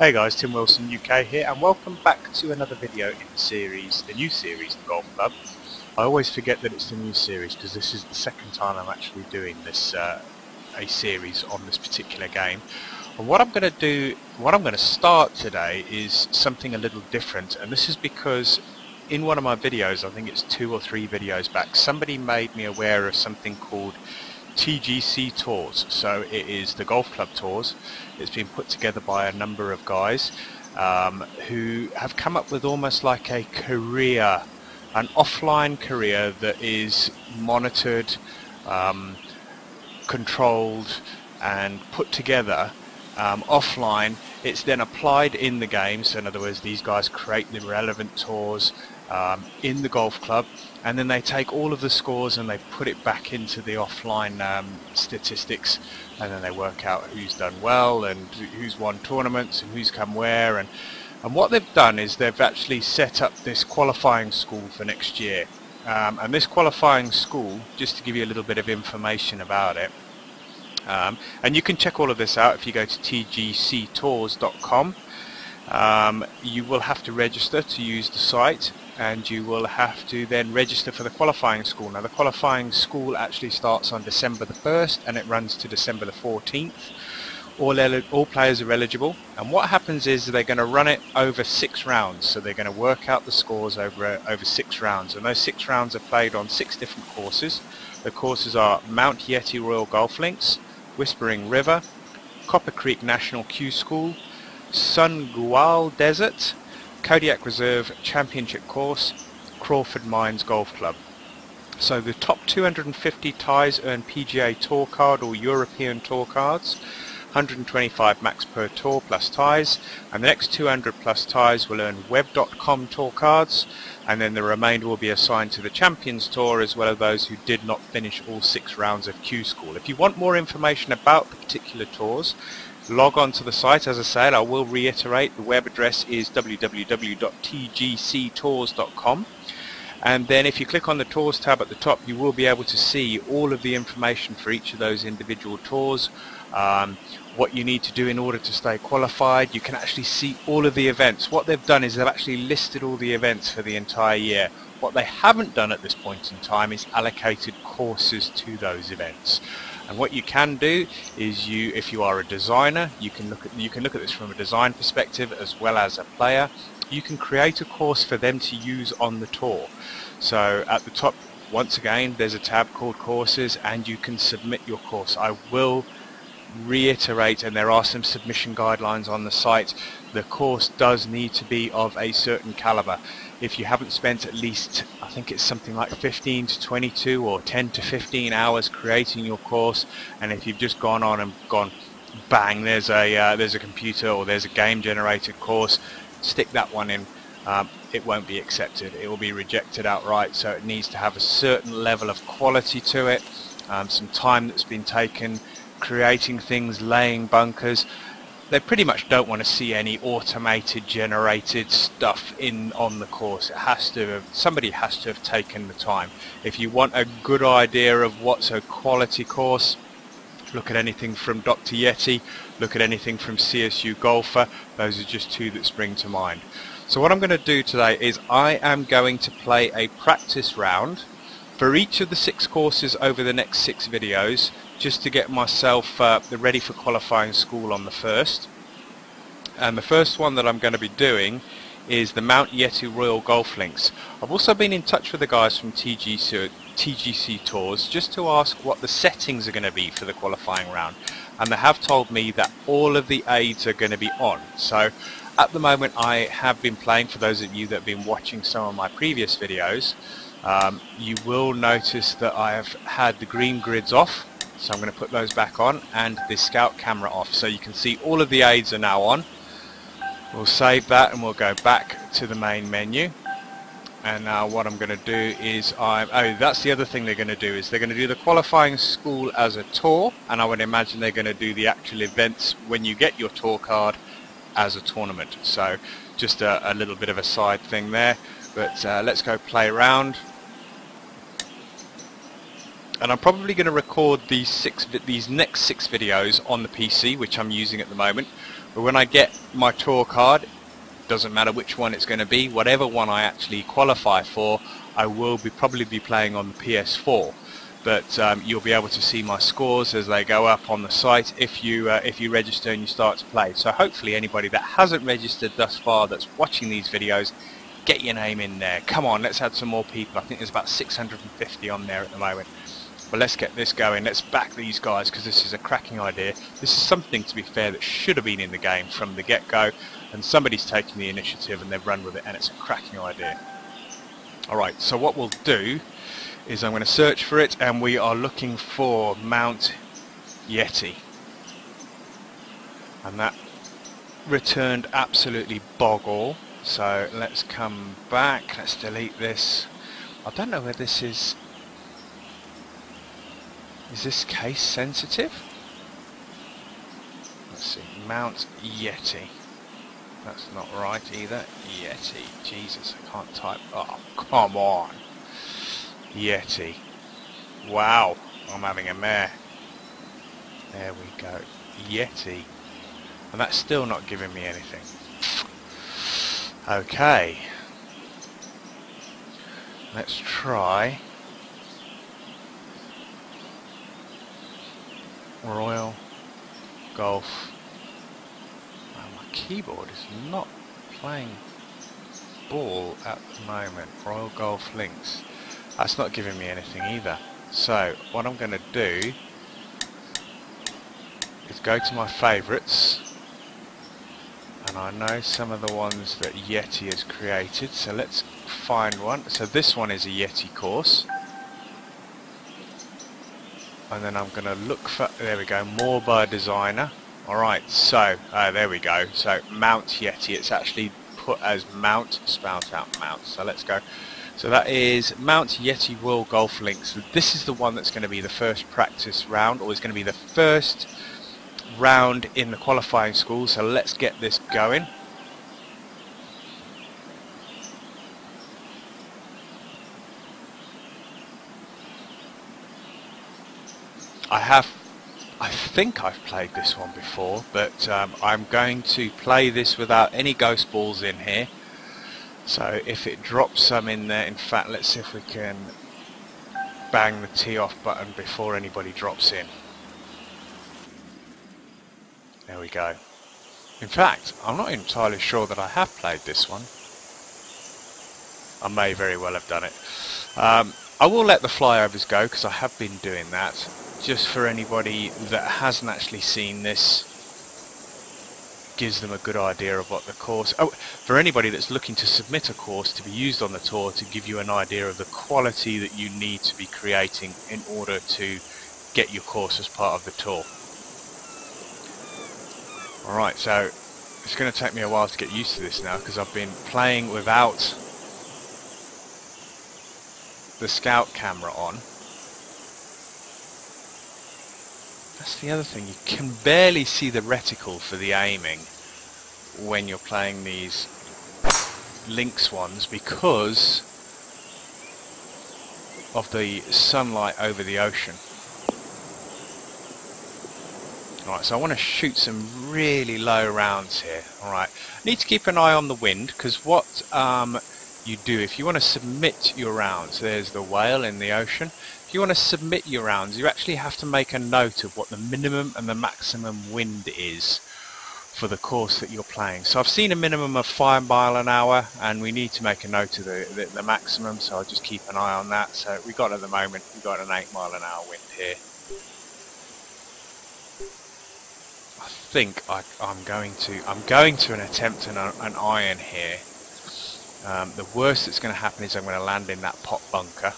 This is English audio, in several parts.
Hey guys, Tim Wilson UK here, and welcome back to another video in the series, the new series, The Golf Club. I always forget that it's the new series because this is the second time I'm actually doing this a series on this particular game. And what I'm going to start today is something a little different, and this is because in one of my videos, I think it's 2 or 3 videos back, somebody made me aware of something called TGC Tours. So it is the golf club tours. It's been put together by a number of guys who have come up with almost like a career, an offline career that is monitored, controlled and put together offline. It's then applied in the game, so in other words these guys create the relevant tours in the golf club, and then they take all of the scores and they put it back into the offline statistics, and then they work out who's done well and who's won tournaments and who's come where. And what they've done is they've actually set up this qualifying school for next year, and this qualifying school, just to give you a little bit of information about it, and you can check all of this out if you go to tgctours.com. You will have to register to use the site, and you will have to then register for the qualifying school. Now the qualifying school actually starts on December the 1st and it runs to December the 14th. All players are eligible, and what happens is they're going to run it over 6 rounds. So they're going to work out the scores over 6 rounds, and those 6 rounds are played on 6 different courses. The courses are Mount Yeti Royal Golf Links, Whispering River, Copper Creek National Q School, Sun Gual Desert, Kodiak Reserve Championship Course, Crawford Mines Golf Club. So the top 250 ties earn PGA Tour card or European Tour cards, 125 max per tour plus ties, and the next 200 plus ties will earn web.com tour cards, and then the remainder will be assigned to the Champions Tour, as well as those who did not finish all 6 rounds of Q School. If you want more information about the particular tours, log on to the site. As I said, I will reiterate, the web address is www.tgctours.com, and then if you click on the tours tab at the top, you will be able to see all of the information for each of those individual tours, what you need to do in order to stay qualified. You can actually see all of the events. What they've done is they've actually listed all the events for the entire year. What they haven't done at this point in time is allocated courses to those events. And what you can do is, if you are a designer, you can look at this from a design perspective as well as a player. You can create a course for them to use on the tour. So at the top, once again, there's a tab called Courses, and you can submit your course. I will reiterate, and there are some submission guidelines on the site. The course does need to be of a certain caliber. If you haven't spent at least, I think it's something like 15 to 22 or 10 to 15 hours creating your course, and if you've just gone on and gone bang, there's a computer or there's a game generated course, stick that one in, it won't be accepted. It will be rejected outright. So it needs to have a certain level of quality to it, some time that's been taken creating things, laying bunkers. They pretty much don't want to see any automated generated stuff on the course. Somebody has to have taken the time. If you want a good idea of what's a quality course, look at anything from Dr. Yeti, look at anything from CSU Golfer. Those are just 2 that spring to mind. So what I'm going to do today is I am going to play a practice round for each of the 6 courses over the next 6 videos, just to get myself ready for qualifying school on the 1st. And the first one that I'm going to be doing is the Mount Yeti Royal Golf Links. I've also been in touch with the guys from TGC Tours just to ask what the settings are going to be for the qualifying round, and they have told me that all of the aids are going to be on. So at the moment I have been playing, for those of you that have been watching some of my previous videos, you will notice that I have had the green grids off. So I'm going to put those back on, and the scout camera off, so you can see all of the aids are now on. We'll save that and we'll go back to the main menu. And now what I'm going to do is that's the other thing they're going to do, is they're going to do the qualifying school as a tour, and I would imagine they're going to do the actual events when you get your tour card as a tournament. So just a little bit of a side thing there, but let's go play around. And I'm probably going to record these next 6 videos on the PC, which I'm using at the moment, But when I get my tour card, doesn't matter which one it's going to be, whatever one I actually qualify for, I will probably be playing on the PS4. But you'll be able to see my scores as they go up on the site if you register and you start to play. So hopefully anybody that hasn't registered thus far that's watching these videos, get your name in there. Come on, let's add some more people. I think there's about 650 on there at the moment. But let's get this going. Let's back these guys, because this is a cracking idea. This is something, to be fair, that should have been in the game from the get-go, and somebody's taken the initiative and they've run with it, and it's a cracking idea. Alright, so what we'll do is I'm going to search for it, and we are looking for Mount Yeti. And that returned absolutely bog-all. So let's come back, let's delete this. I don't know where this is. Is this case sensitive? Let's see, Mount Yeti. That's not right either. Yeti. Jesus, I can't type. Oh, come on. Yeti. Wow, I'm having a mare. There we go. Yeti. And that's still not giving me anything. Okay. Let's try Royal Golf. Oh, my keyboard is not playing ball at the moment. Royal Golf Links. That's not giving me anything either. So what I'm going to do is go to my favourites, and I know some of the ones that Yeti has created, so let's find one. So this one is a Yeti course, and then I'm going to look for, there we go, more by designer. Alright, so there we go. So Mount Yeti, it's actually put as Mount, spelled out Mount. So let's go. So that is Mount Yeti World Golf Links. So this is the one that's going to be the first practice round, or is going to be the first round in the qualifying school. So let's get this going. I think I've played this one before, but I'm going to play this without any ghost balls in here. So if it drops some in there, in fact, let's see if we can bang the tee off button before anybody drops in. There we go. In fact, I'm not entirely sure that I have played this one. I may very well have done it. I will let the flyovers go, because I have been doing that, just for anybody that hasn't actually seen this. Gives them a good idea of what the course... Oh, for anybody that's looking to submit a course to be used on the tour, to give you an idea of the quality that you need to be creating in order to get your course as part of the tour. Alright, so it's going to take me a while to get used to this now, because I've been playing without the scout camera on. That's the other thing, you can barely see the reticle for the aiming when you're playing these links ones, because of the sunlight over the ocean. Alright, so I want to shoot some really low rounds here. Alright, need to keep an eye on the wind, because what you do, if you want to submit your rounds, there's the whale in the ocean. If you want to submit your rounds, you actually have to make a note of what the minimum and the maximum wind is for the course that you're playing. So I've seen a minimum of 5 miles an hour, and we need to make a note of the maximum, so I'll just keep an eye on that. So we got, at the moment, we've got an 8 mile an hour wind here. I think I'm going to attempt an iron here. The worst that's going to happen is I'm going to land in that pot bunker.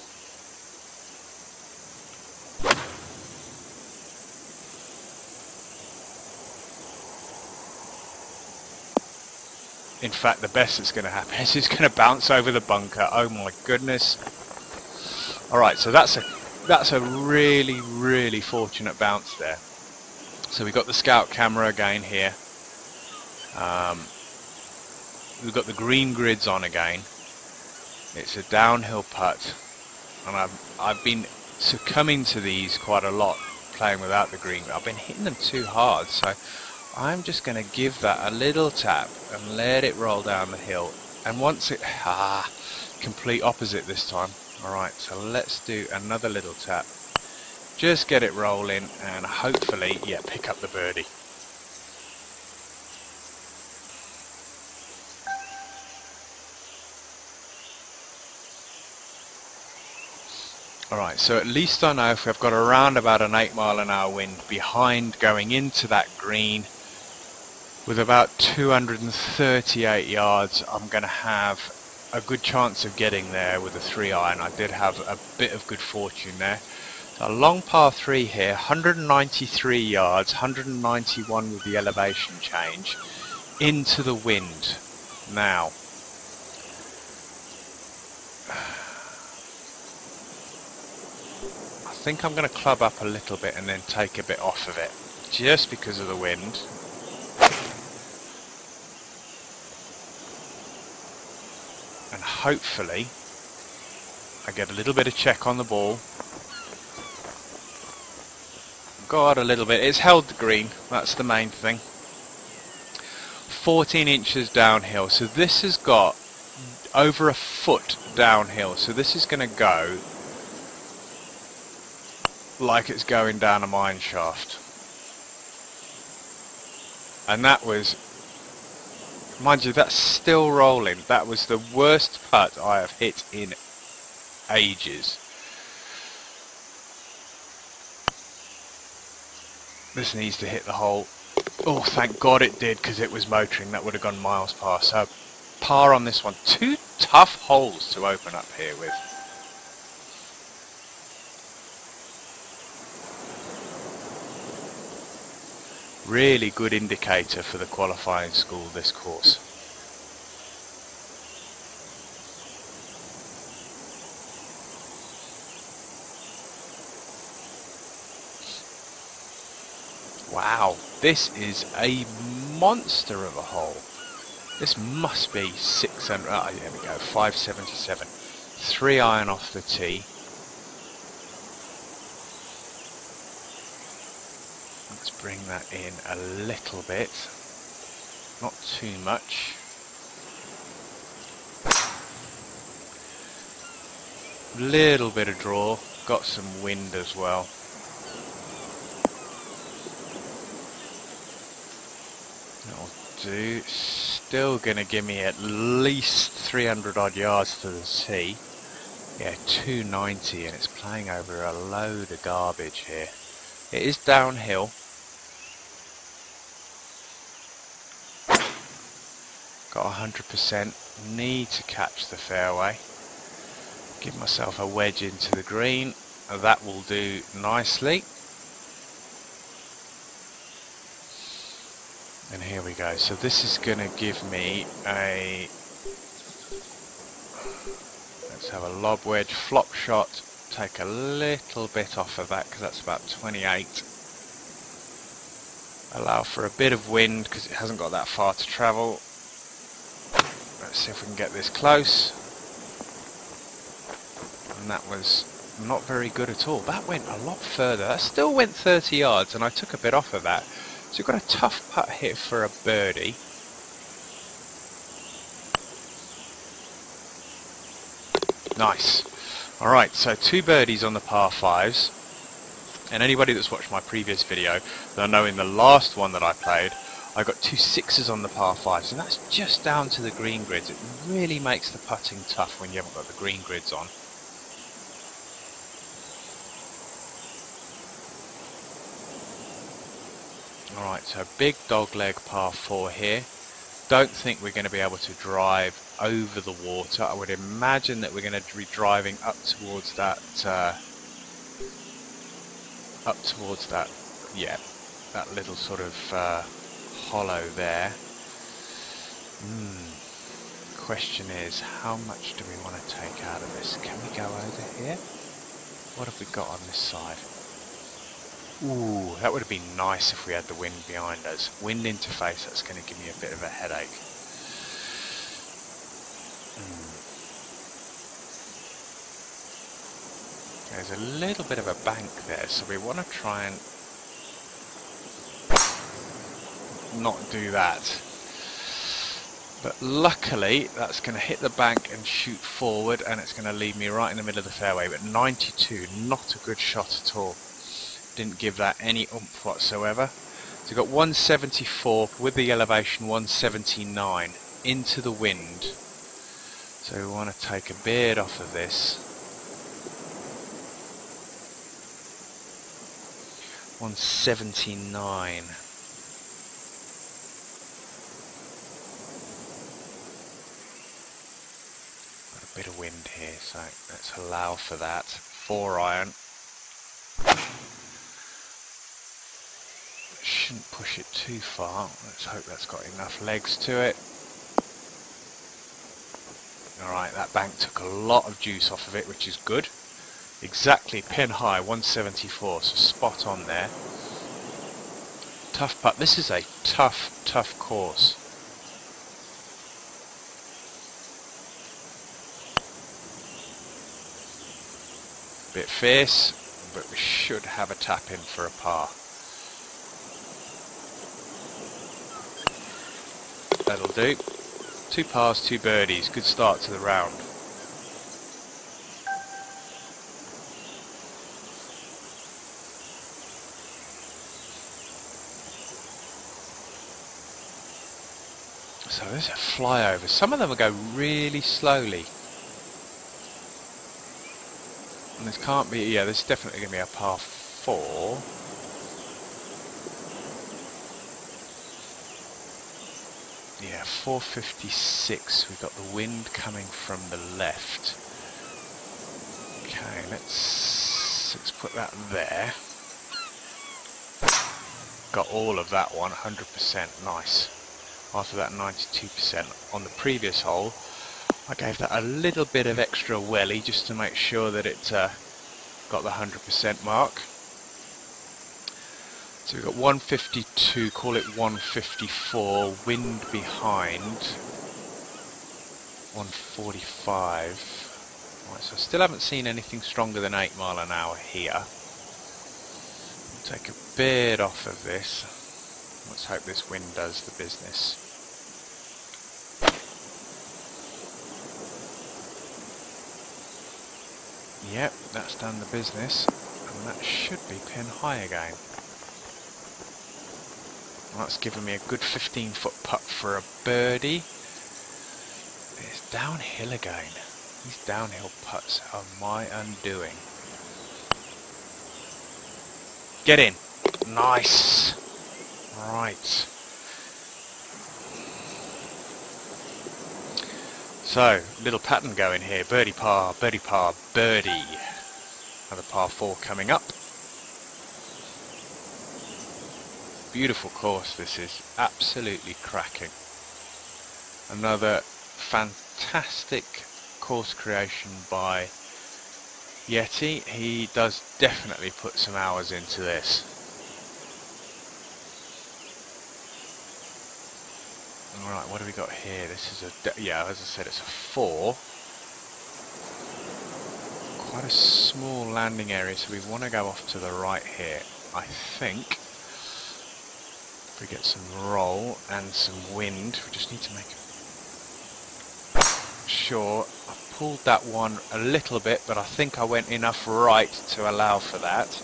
In fact, the best that's going to happen is it's going to bounce over the bunker. Oh my goodness. Alright, so that's a really, really fortunate bounce there. So we've got the scout camera again here. We've got the green grids on again. It's a downhill putt, and I've been succumbing to these quite a lot, playing without the green. I've been hitting them too hard, so I'm just going to give that a little tap and let it roll down the hill. And once it, complete opposite this time. Alright, so let's do another little tap. Just get it rolling and hopefully, yeah, pick up the birdie. Alright, so at least I know if we've got around about an 8-mile-an-hour wind behind going into that green with about 238 yards, I'm going to have a good chance of getting there with a 3-iron. I did have a bit of good fortune there. A long par 3 here, 193 yards, 191 with the elevation change, into the wind. Now, I think I'm going to club up a little bit and then take a bit off of it, just because of the wind. And hopefully, I get a little bit of check on the ball. Got a little bit, it's held the green, that's the main thing. 14 inches downhill, so this has got over a foot downhill, so this is going to go like it's going down a mine shaft. And that was, mind you, that's still rolling. That was the worst putt I have hit in ages. This needs to hit the hole. Oh, thank God it did, because it was motoring. That would have gone miles past. So, par on this one. 2 tough holes to open up here with. Really good indicator for the qualifying school, this course. Wow, this is a monster of a hole. This must be 600, there we go, 577. 3-iron off the tee. Let's bring that in a little bit, not too much. Little bit of draw, got some wind as well. That'll do. Still going to give me at least 300 odd yards to the tee. Yeah, 290, and it's playing over a load of garbage here. It is downhill. Got 100%. Need to catch the fairway. Give myself a wedge into the green. That will do nicely. And here we go. So this is going to give me a... Let's have a lob wedge, flop shot. Take a little bit off of that because that's about 28. Allow for a bit of wind because it hasn't got that far to travel. Let's see if we can get this close. And that was not very good at all. That went a lot further. That still went 30 yards and I took a bit off of that. So you've got a tough putt here for a birdie. Nice. Alright, so 2 birdies on the par 5s. And anybody that's watched my previous video, they'll know in the last one that I played, I got 2 6s on the par 5s. And that's just down to the green grids. It really makes the putting tough when you haven't got the green grids on. Alright, so big dogleg par 4 here. Don't think we're going to be able to drive over the water. I would imagine that we're going to be driving up towards that, yeah, that little sort of hollow there. Question is, how much do we want to take out of this? Can we go over here? What have we got on this side? Ooh, that would have been nice if we had the wind behind us. Wind interface, that's going to give me a bit of a headache. There's a little bit of a bank there, so we want to try and... not do that. But luckily that's going to hit the bank and shoot forward, and it's going to leave me right in the middle of the fairway. But 92, not a good shot at all. Didn't give that any oomph whatsoever. So we've got 174 with the elevation 179 into the wind. So we want to take a beard off of this. 179. Got a bit of wind here, so let's allow for that. 4 iron. Shouldn't push it too far. Let's hope that's got enough legs to it. Alright, that bank took a lot of juice off of it, which is good. Exactly pin high, 174, so spot on there. Tough putt. This is a tough course. Bit fierce, but we should have a tap in for a par. That'll do. 2 pars, 2 birdies. Good start to the round. So there's a flyover. Some of them will go really slowly. And this can't be, yeah, this is definitely going to be a par 4. Yeah, 456. We've got the wind coming from the left. Okay, let's put that there. Got all of that one, 100%. Nice. After that 92% on the previous hole, I gave that a little bit of extra welly just to make sure that it got the 100% mark. So we've got 152, call it 154, wind behind, 145. Right, so I still haven't seen anything stronger than 8 mile an hour here. Take a bit off of this. Let's hope this wind does the business. Yep, that's done the business, and that should be pin high again. Well, that's given me a good 15-foot putt for a birdie. It's downhill again. These downhill putts are my undoing. Get in. Nice. Right. So, little pattern going here. Birdie par, birdie par, birdie. Another par 4 coming up. Beautiful course this is. Absolutely cracking. Another fantastic course creation by Yeti. He does definitely put some hours into this. Alright, what do we got here? This is a, yeah, as I said, it's a 4. Quite a small landing area, so we want to go off to the right here. I think if we get some roll and some wind, we just need to make sure. I pulled that one a little bit, but I think I went enough right to allow for that.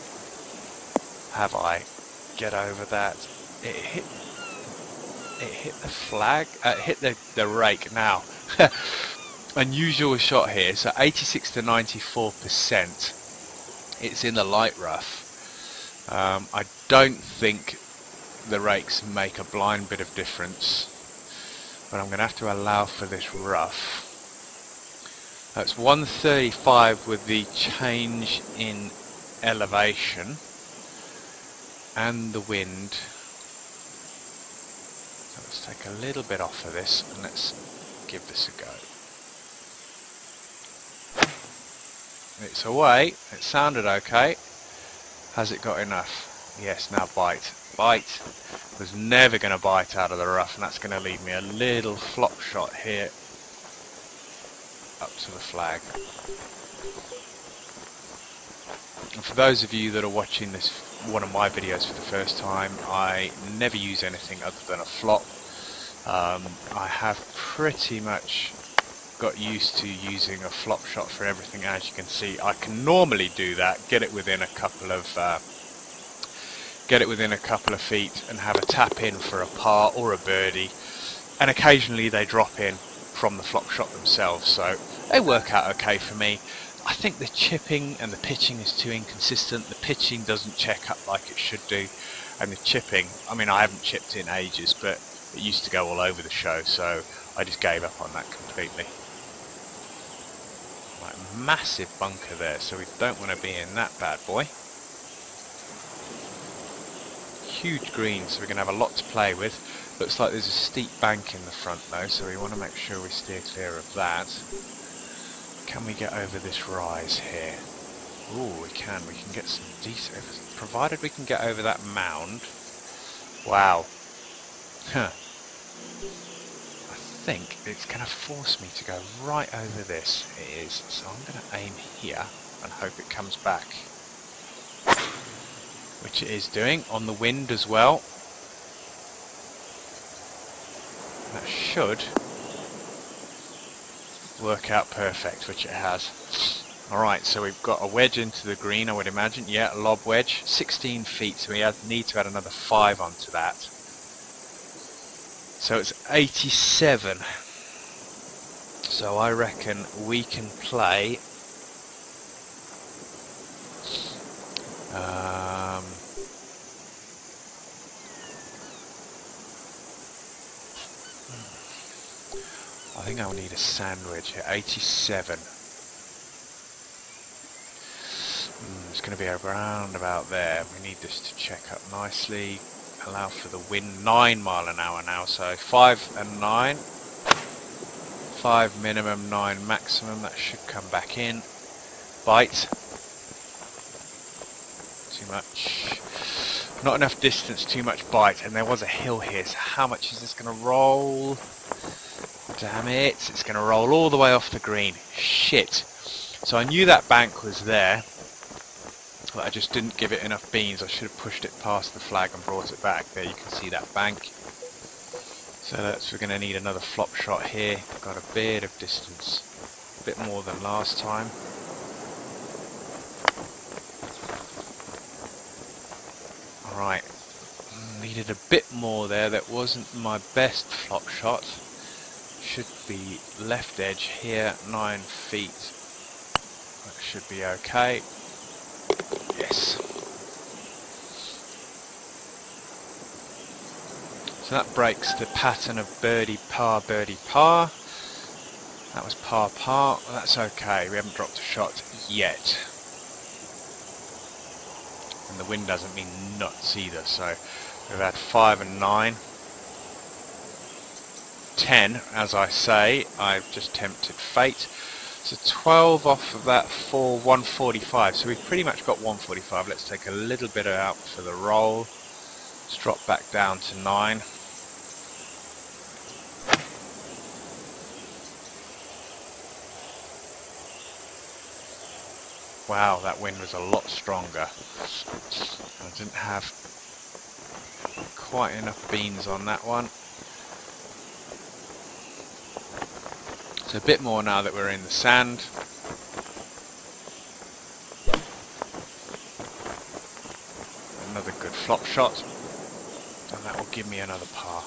Have I? Get over that. It hit the flag, hit the rake now. Unusual shot here, so 86 to 94%. It's in the light rough. I don't think the rakes make a blind bit of difference, but I'm going to have to allow for this rough. That's 135 with the change in elevation and the wind. So let's take a little bit off of this and let's give this a go. It's away. It sounded okay. Has it got enough? Yes, now bite. Bite. Was never going to bite out of the rough, and that's going to leave me a little flop shot here up to the flag. And for those of you that are watching this one of my videos for the first time, I never use anything other than a flop. I have pretty much got used to using a flop shot for everything. As you can see, I can normally do that, get it within a couple of feet and have a tap in for a par or a birdie, and occasionally they drop in from the flop shot themselves, so they work out okay for me. I think the chipping and the pitching is too inconsistent. The pitching doesn't check up like it should do, and the chipping, I mean, I haven't chipped in ages, but it used to go all over the show, so I just gave up on that completely. Right, massive bunker there, so we don't want to be in that bad boy. Huge green, so we're going to have a lot to play with. Looks like there's a steep bank in the front though, so we want to make sure we steer clear of that. Can we get over this rise here? Ooh, we can get some decent, provided we can get over that mound. Wow. Huh. I think it's going to force me to go right over this. It is, so I'm going to aim here and hope it comes back. Which it is doing, on the wind as well. That should work out perfect, which it has. Alright, so we've got a wedge into the green, I would imagine. Yeah, a lob wedge, 16 feet, so we need to add another 5 onto that. So it's 87. So I reckon we can play I think I'll need a sandwich here. 87. It's going to be around about there. We need this to check up nicely. Allow for the wind. 9 mile an hour now, so 5 and 9. 5 minimum, 9 maximum. That should come back in. Bite. Too much. Not enough distance, too much bite. And there was a hill here, so how much is this going to roll? Damn it, it's going to roll all the way off the green. Shit. So I knew that bank was there, but I just didn't give it enough beans. I should have pushed it past the flag and brought it back. There you can see that bank. So we're going to need another flop shot here. Got a bit of distance, a bit more than last time. Alright, needed a bit more there. That wasn't my best flop shot. Should be left edge here, 9 feet. That should be okay. Yes. So that breaks the pattern of birdie, par, birdie, par. That was par, par. Well, that's okay. We haven't dropped a shot yet. And the wind doesn't mean nuts either, so we've had 5 and 9. 10, as I say. I've just tempted fate. So 12 off of that for 145. So we've pretty much got 145. Let's take a little bit out for the roll. Let's drop back down to 9. Wow, that wind was a lot stronger. I didn't have quite enough beans on that one. So a bit more now that we're in the sand. Another good flop shot, and that will give me another par.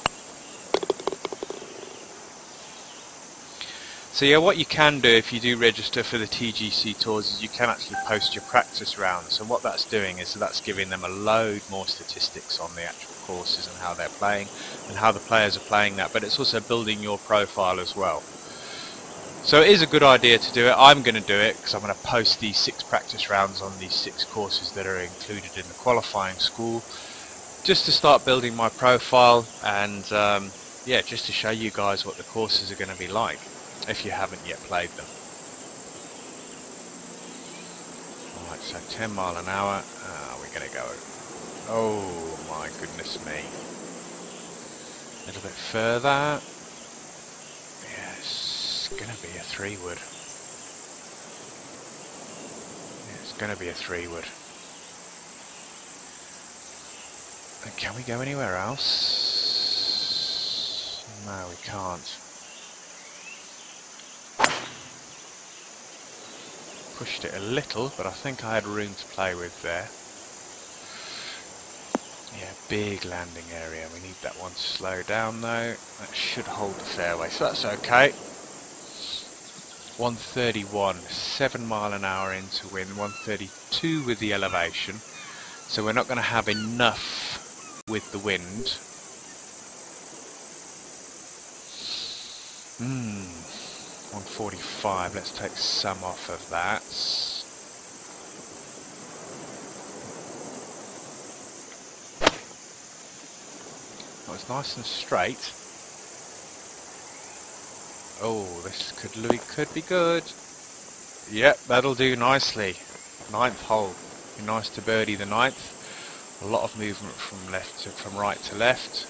So yeah, what you can do if you do register for the TGC tours is you can actually post your practice rounds. So what that's doing is that's giving them a load more statistics on the actual courses and how they're playing and how the players are playing that, but it's also building your profile as well. So it is a good idea to do it. I'm going to do it because I'm going to post these 6 practice rounds on these 6 courses that are included in the qualifying school, just to start building my profile and yeah, just to show you guys what the courses are going to be like if you haven't yet played them. Alright, so 10 mile an hour. We're going to go, oh my goodness me, a little bit further. It's going to be a 3-wood. It's going to be a 3-wood. Can we go anywhere else? No, we can't. Pushed it a little, but I think I had room to play with there. Yeah, big landing area. We need that one to slow down though. That should hold the fairway, so that's okay. 131, 7 mile an hour into wind, 132 with the elevation. So we're not going to have enough with the wind. 145, let's take some off of that. That was nice and straight. Oh, this could be good. Yep, that'll do nicely. 9th hole. Be nice to birdie the 9th. A lot of movement from right to left.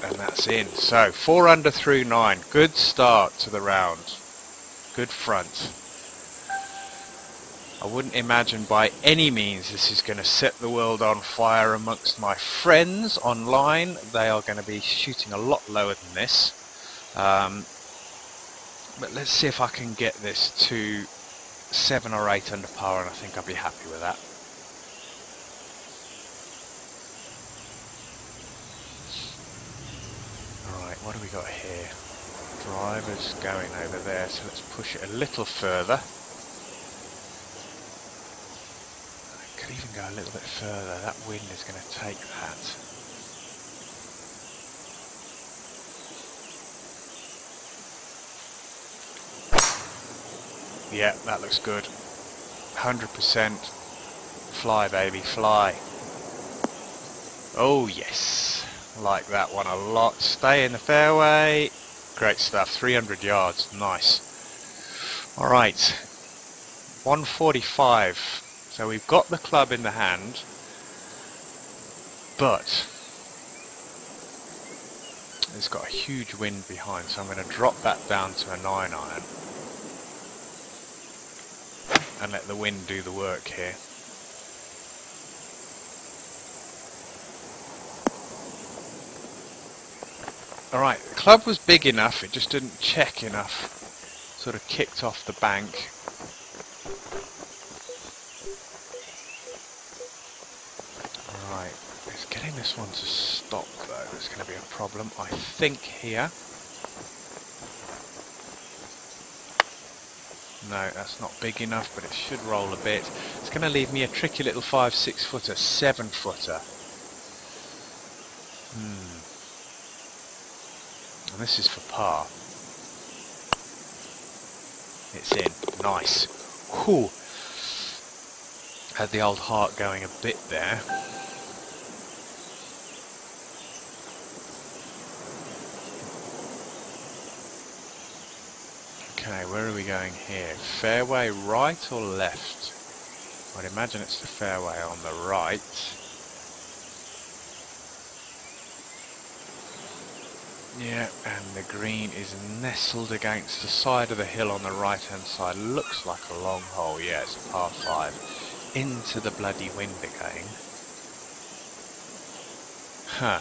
And that's in. So 4 under through 9. Good start to the round. Good front. I wouldn't imagine by any means this is going to set the world on fire amongst my friends online. They are going to be shooting a lot lower than this. But let's see if I can get this to 7 or 8 under par, and I think I'll be happy with that. Alright, what do we got here? Driver's going over there, so let's push it a little further. I could even go a little bit further. That wind is going to take that. Yeah, that looks good. 100%. Fly, baby, fly. Oh, yes. Like that one a lot. Stay in the fairway. Great stuff. 300 yards. Nice. Alright. 145. So we've got the club in the hand. But it's got a huge wind behind. So I'm going to drop that down to a 9-iron. And let the wind do the work here. Alright, the club was big enough, it just didn't check enough. Sort of kicked off the bank. Alright, it's getting this one to stop though, that's going to be a problem, I think, here. No, that's not big enough, but it should roll a bit. It's going to leave me a tricky little 5-6 footer, 7 footer. And this is for par. It's in. Nice. Whew. Had the old heart going a bit there. Okay, where are we going here? Fairway right or left? I'd imagine it's the fairway on the right. Yeah, and the green is nestled against the side of the hill on the right hand side. Looks like a long hole. Yeah, it's a par 5. Into the bloody wind again. Huh.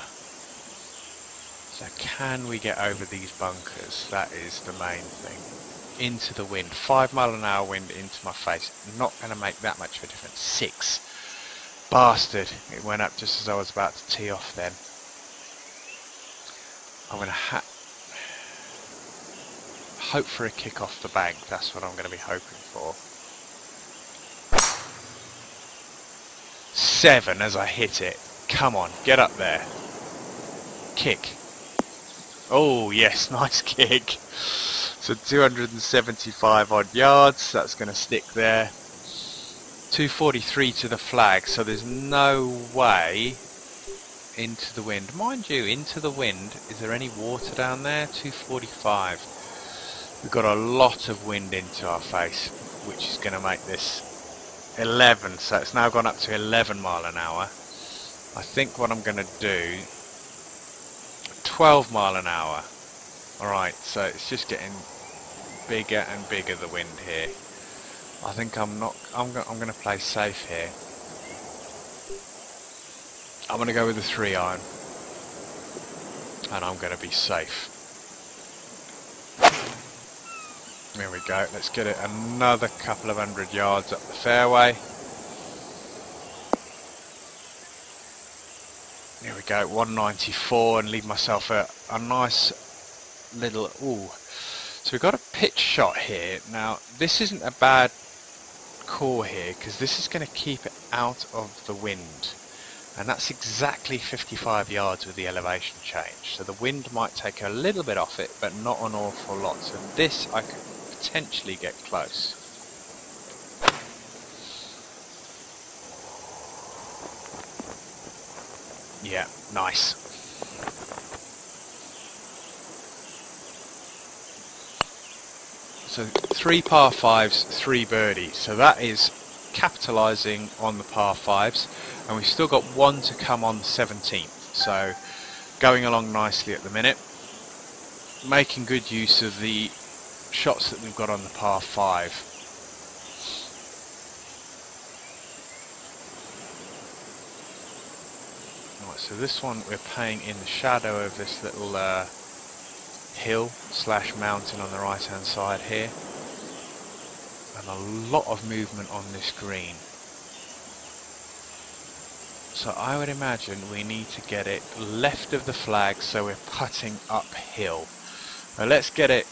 So can we get over these bunkers? That is the main thing. Into the wind. 5 mile an hour wind into my face. Not going to make that much of a difference. 6. Bastard. It went up just as I was about to tee off then. I'm going to hope for a kick off the bank. That's what I'm going to be hoping for. 7 as I hit it. Come on, get up there. Kick. Oh yes, nice kick. So 275 odd yards, that's going to stick there. 243 to the flag, so there's no way into the wind. Mind you, into the wind, is there any water down there? 245. We've got a lot of wind into our face, which is going to make this 11, so it's now gone up to 11 mile an hour. I think what I'm going to do, 12 mile an hour. Alright, so it's just getting bigger and bigger, the wind here. I think I'm going to play safe here. I'm going to go with the 3-iron, and I'm going to be safe. There we go. Let's get it another couple of 100 yards up the fairway. There we go, 194, and leave myself a nice little... Ooh. So we've got a pitch shot here. Now, this isn't a bad core here, because this is going to keep it out of the wind. And that's exactly 55 yards with the elevation change. So the wind might take a little bit off it, but not an awful lot. So this I could potentially get close. Yeah, nice. So 3 par 5s, 3 birdies. So that is capitalising on the par 5s, and we've still got 1 to come on the 17th. So going along nicely at the minute, making good use of the shots that we've got on the par 5. Right, so this one we're playing in the shadow of this little hill / mountain on the right hand side here, and a lot of movement on this green. So I would imagine we need to get it left of the flag, so we're putting uphill. Now let's get it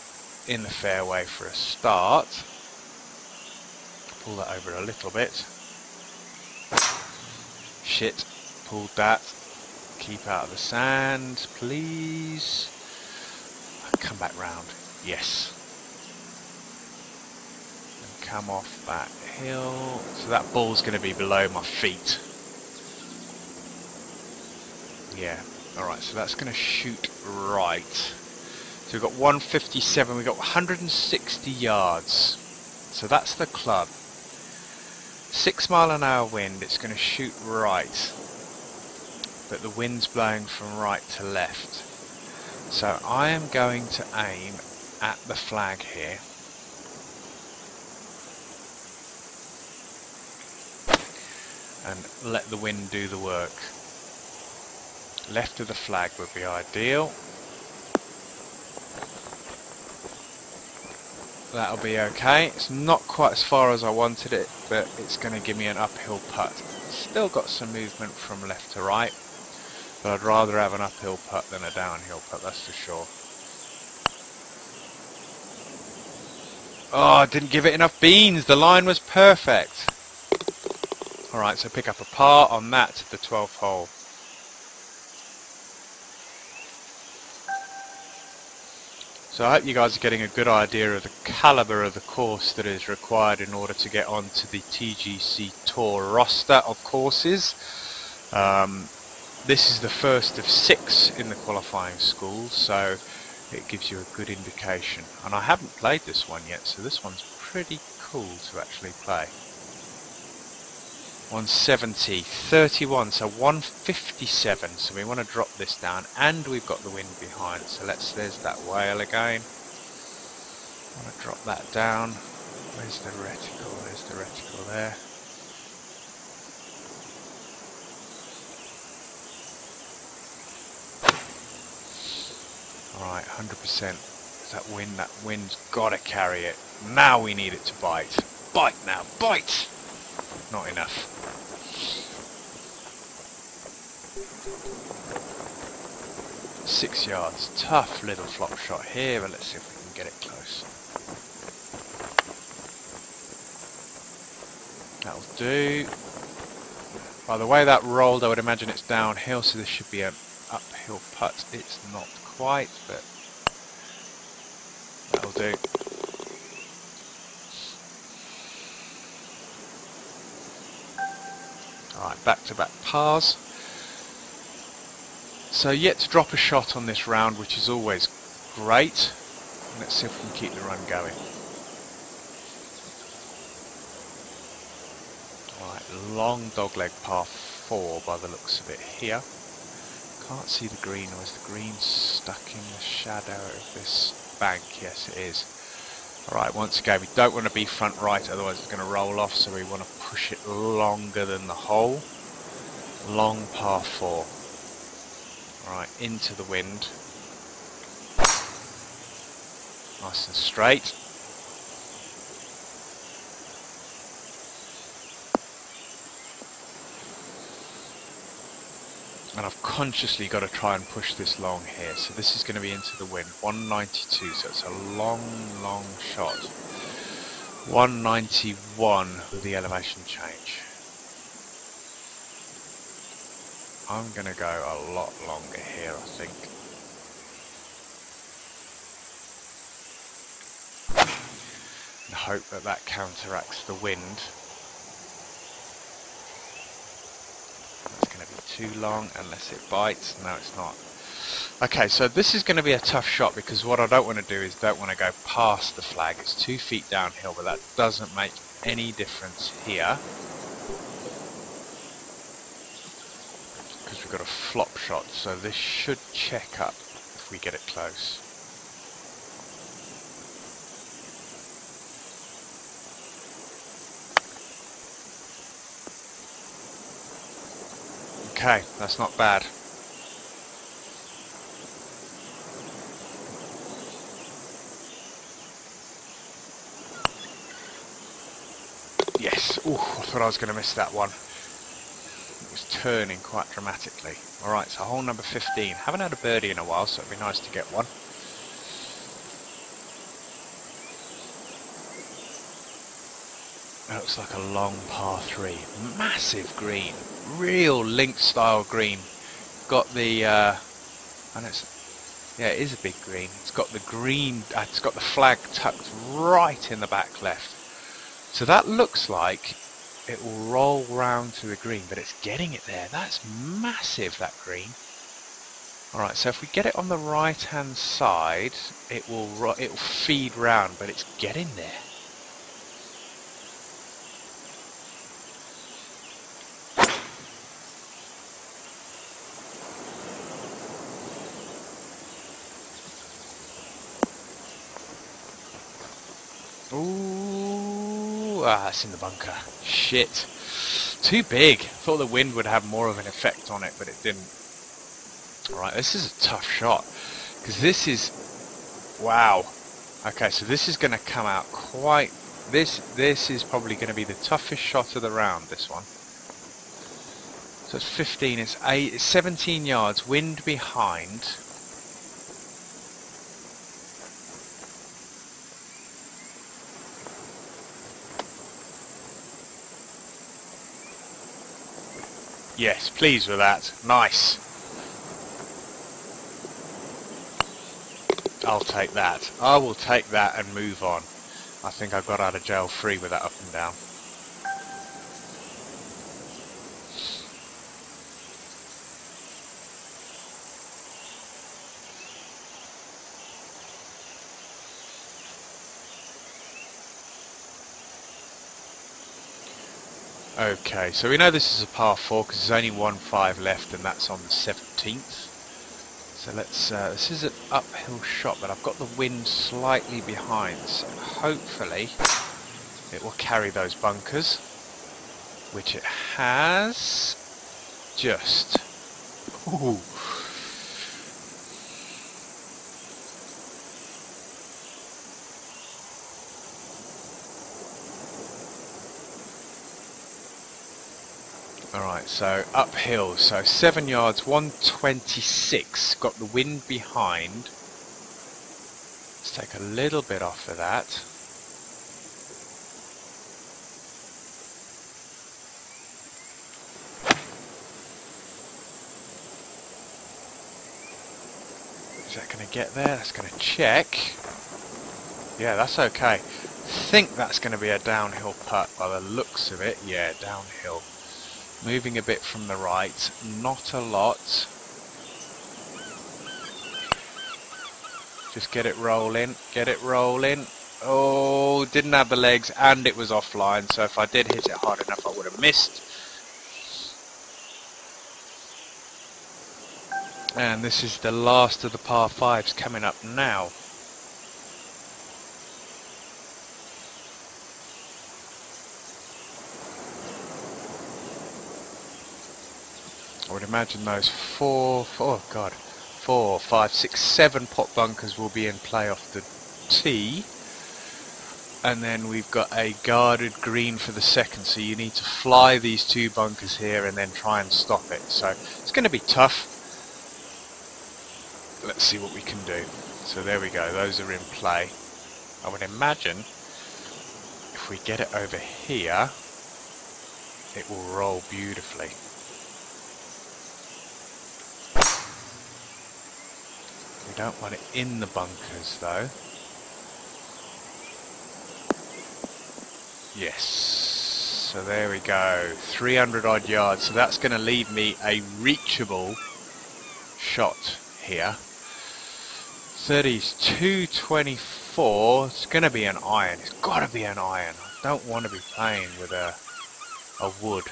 in the fairway for a start. Pull that over a little bit. Shit, pulled that. Keep out of the sand, please. Come back round. Yes. And come off that hill. So that ball's going to be below my feet. Yeah. Alright, so that's going to shoot right. So we've got 157, we've got 160 yards. So that's the club. 6 mile/h wind, it's going to shoot right. But the wind's blowing from right to left. So I am going to aim at the flag here. And let the wind do the work. Left of the flag would be ideal. That'll be okay. It's not quite as far as I wanted it, but it's going to give me an uphill putt. Still got some movement from left to right, but I'd rather have an uphill putt than a downhill putt, that's for sure. Oh, I didn't give it enough beans. The line was perfect. Alright, so pick up a par on that to the 12th hole. So I hope you guys are getting a good idea of the calibre of the course that is required in order to get onto the TGC Tour roster of courses. This is the first of 6 in the qualifying schools, so it gives you a good indication. And I haven't played this one yet, so this one's pretty cool to actually play. 170, 31, so 157, so we want to drop this down, and we've got the wind behind, so there's that whale again. I want to drop that down. Where's the reticle? There's the reticle there. Alright, 100%. That wind's got to carry it. Now we need it to bite. Bite now, bite! Not enough. Six yards. Tough little flop shot here, but let's see if we can get it close. That'll do. By the way that rolled, I would imagine it's downhill, so this should be an uphill putt. It's not quite, but that'll do. Alright, back-to-back pars. So yet to drop a shot on this round, which is always great. Let's see if we can keep the run going. Alright, long dogleg par 4 by the looks of it here. Can't see the green, or is the green stuck in the shadow of this bank? Yes, it is. Alright, once again, we don't want to be front right, otherwise it's going to roll off, so we want to push it longer than the hole. Long par 4. Alright, into the wind. Nice and straight. And I've consciously got to try and push this long here. So this is going to be into the wind. 192, so it's a long, long shot. 191 with the elevation change. I'm going to go a lot longer here, I think. And hope that that counteracts the wind. It's going to be too long unless it bites. No, it's not. Okay, so this is going to be a tough shot because what I don't want to do is don't want to go past the flag. It's 2 feet downhill, but that doesn't make any difference here. Because we've got a flop shot, so this should check up if we get it close. Okay, that's not bad. Yes. Ooh, I thought I was going to miss that one. It was turning quite dramatically. Alright, so hole number 15. Haven't had a birdie in a while, so it'd be nice to get one. That looks like a long par 3. Massive green. Real link style green. Got the and yeah, it is a big green. It's got the green, it's got the flag tucked right in the back left. So that looks like it will roll round to the green, but it's getting it there. That's massive, that green. Alright, so if we get it on the right hand side, it will feed round, but it's getting there. Ooh, it's in the bunker. Shit. Too big. Thought the wind would have more of an effect on it, but it didn't. Alright, this is a tough shot. Because this is... Wow. Okay, so this is going to come out quite... This is probably going to be the toughest shot of the round, this one. So it's 15, it's 17 yards, wind behind. Yes, pleased with that. Nice. I'll take that. I will take that and move on. I think I got out of jail free with that up and down. Okay, so we know this is a par 4 because there's only 1-5 left and that's on the 17th. So let's, this is an uphill shot, but I've got the wind slightly behind, so hopefully it will carry those bunkers, which it has. Just. Ooh. Alright, so uphill, so 7 yards, 126, got the wind behind. Let's take a little bit off of that. Is that going to get there? That's going to check. Yeah, that's okay. I think that's going to be a downhill putt by the looks of it. Yeah, downhill. Moving a bit from the right, not a lot. Just get it rolling, get it rolling. Oh, didn't have the legs and it was offline, so if I did hit it hard enough I would have missed. And this is the last of the par 5s coming up now. I would imagine those 4, 5, 6, 7 pot bunkers will be in play off the tee. And then we've got a guarded green for the second, so you need to fly these 2 bunkers here and then try and stop it. So it's going to be tough. Let's see what we can do. So there we go, those are in play. I would imagine if we get it over here, it will roll beautifully. We don't want it in the bunkers though. Yes, so there we go, 300 odd yards, so that's going to leave me a reachable shot here. 30's 224, it's going to be an iron, it's got to be an iron. I don't want to be playing with a wood.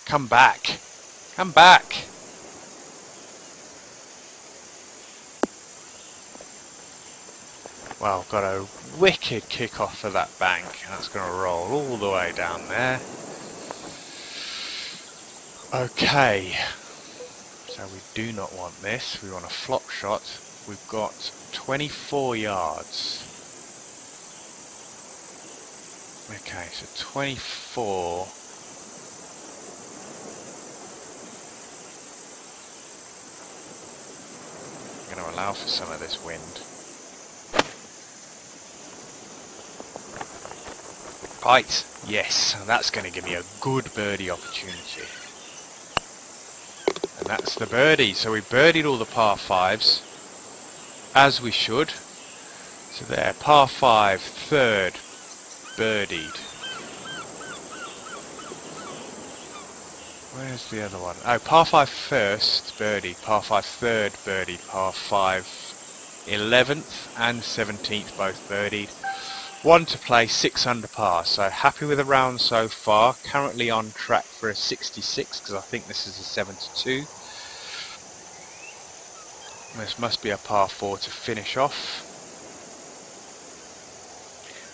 Come back, come back. Well, got a wicked kick off for that bank, and that's going to roll all the way down there. Okay, so we do not want this, we want a flop shot. We've got 24 yards. Okay, so 24. I'm going to allow for some of this wind. Right, yes, that's going to give me a good birdie opportunity. And that's the birdie. So we birdied all the par 5s, as we should. So there, par 5, third, birdied. Where's the other one? Oh, par 5 first, birdied, par 5 third, birdied, par 5 11th and 17th both birdied. 1 to play, 6 under par, so happy with the round so far. Currently on track for a 66 because I think this is a 72. This must be a par 4 to finish off.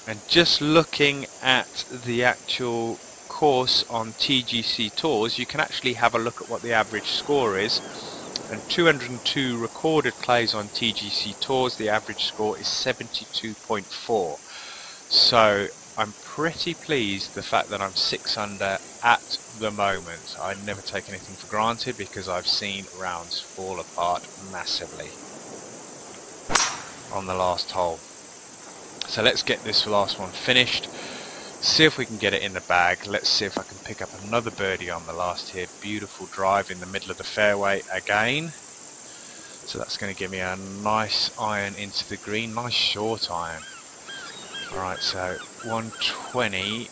And just looking at the actual course on TGC Tours, you can actually have a look at what the average score is. And 202 recorded plays on TGC Tours, the average score is 72.4. So I'm pretty pleased the fact that I'm 6 under at the moment. I never take anything for granted because I've seen rounds fall apart massively on the last hole. So let's get this last one finished, see if we can get it in the bag. Let's see if I can pick up another birdie on the last here. Beautiful drive in the middle of the fairway again. So that's going to give me a nice iron into the green, nice short iron. Alright, so 120,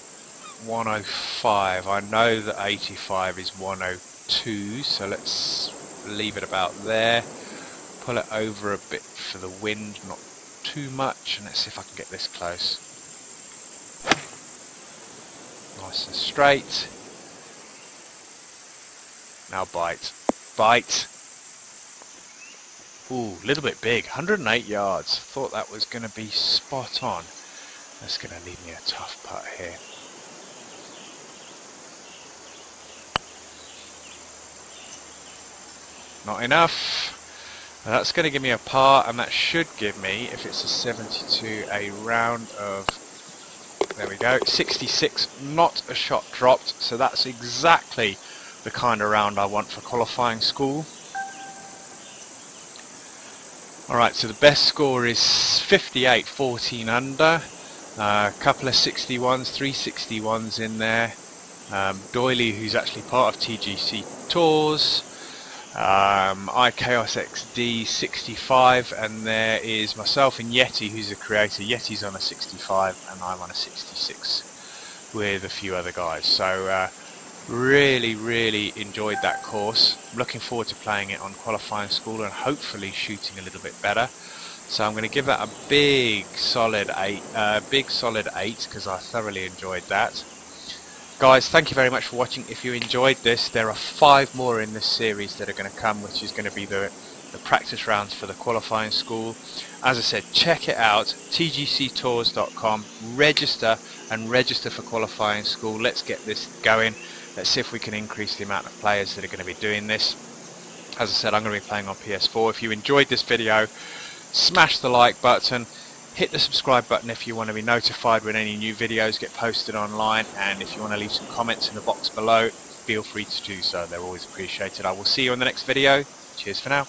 105, I know that 85 is 102, so let's leave it about there, pull it over a bit for the wind, not too much, and let's see if I can get this close. Nice and straight. Now bite, bite. Ooh, a little bit big, 108 yards, thought that was going to be spot on. That's going to leave me a tough putt here. Not enough. That's going to give me a par, and that should give me, if it's a 72, a round of, there we go, 66, not a shot dropped. So that's exactly the kind of round I want for qualifying school. Alright, so the best score is 58, 14 under. A couple of 61s, 3 61s in there. Doyley, who's actually part of TGC Tours. iChaos XD 65, and there is myself and Yeti, who's a creator. Yeti's on a 65 and I'm on a 66 with a few other guys. So really enjoyed that course. I'm looking forward to playing it on qualifying school and hopefully shooting a little bit better. So I'm going to give that a big solid 8 because I thoroughly enjoyed that. Guys, thank you very much for watching. If you enjoyed this, there are 5 more in this series that are going to come, which is going to be the practice rounds for the qualifying school. As I said, check it out, tgctours.com, register for qualifying school. Let's get this going. Let's see if we can increase the amount of players that are going to be doing this. As I said, I'm going to be playing on PS4. If you enjoyed this video, smash the like button. Hit the subscribe button if you want to be notified when any new videos get posted online, and if you want to leave some comments in the box below, feel free to do so. They're always appreciated. I will see you in the next video. Cheers for now.